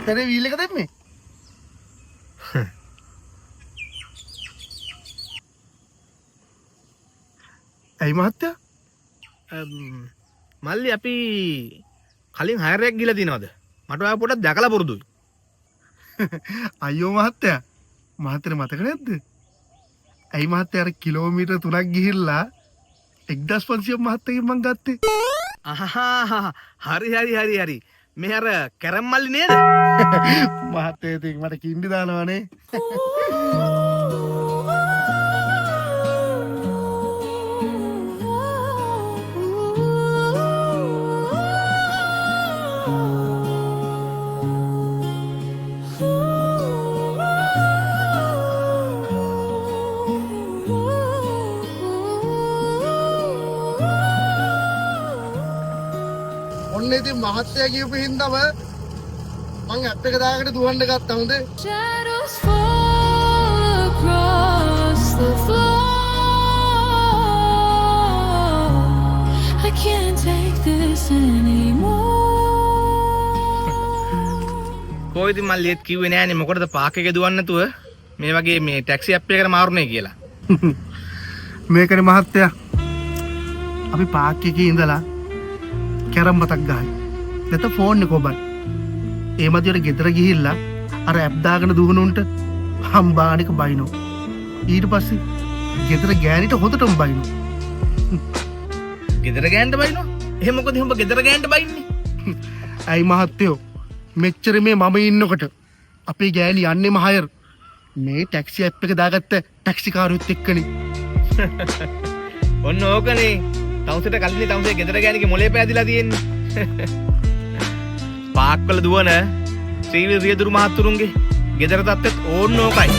මහත්තයානේ wheel එක දෙන්නේ. ඇයි මහත්තයා? මල්ලි අපි කලින් හයරයක් ගිහලා තියනවද? මට ඔයා පොඩක් දැකලා පුරුදුයි. අයියෝ මහත්තයා. මහත්තයාට මතක නැද්ද? ඇයි මහත්තයා අර කිලෝමීටර් 3ක් ගිහිල්ලා 1500 මහත්තයාගෙන් මං ගත්තේ. හරි. මේ අර කැරම් මල්ලි නේද? මහත්තයා ඉතින් මට කිඳි දානවනේ. ඔන්න ඉතින් මහත්තයා කියපු හින්දාම මං ඇප් එක දාගෙන දුවන්න ගත්තා හොඳ. Shadows fall across the floor. I can't take this anymore. කොයිද මල්ලි ඒත් කිව්වේ නෑනේ මොකටද පාක් එකේ දුවන්නේ නැතුව මේ වගේ මේ ටැක්සි ඇප් එකකට මාරුනේ කියලා. මේකනේ මහත්තයා. අපි පාක් එකේ ඉඳලා කැරම් බතක් ගහයි. නැත්නම් ෆෝන් එක ඔබයි. ඒ මැදියට ගෙදර ගිහිල්ලා අර ඇප් දාගෙන දුවනුන්ට හම්බානික බයිනෝ. ඊට පස්සේ ගෙදර ගෑනිට හොදටම බයිනෝ. ගෙදර ගෑනට බයිනෝ? එහෙම මොකද උඹ ගෙදර ගෑනට බයින්නේ? ඇයි මහත්තයෝ මෙච්චර මේ මම ඉන්නකොට අපේ ගෑණි යන්නේම හයර්. මේ ටැක්සි ඇප් එක දාගත්ත ටැක්සි කාරුවෙත් එක්කනේ. ඔන්න ඕකනේ. තවුසට කලින් තවුසේ ගෙදර ගෑනිගේ මොලේ පෑදිලා තියෙන්නේ. පාක්වල දුවන ශ්‍රී රියදුරු මහත්තුරුන්ගේ ගෙදර තත්ත්වෙත් ඕන්න ඕකයි.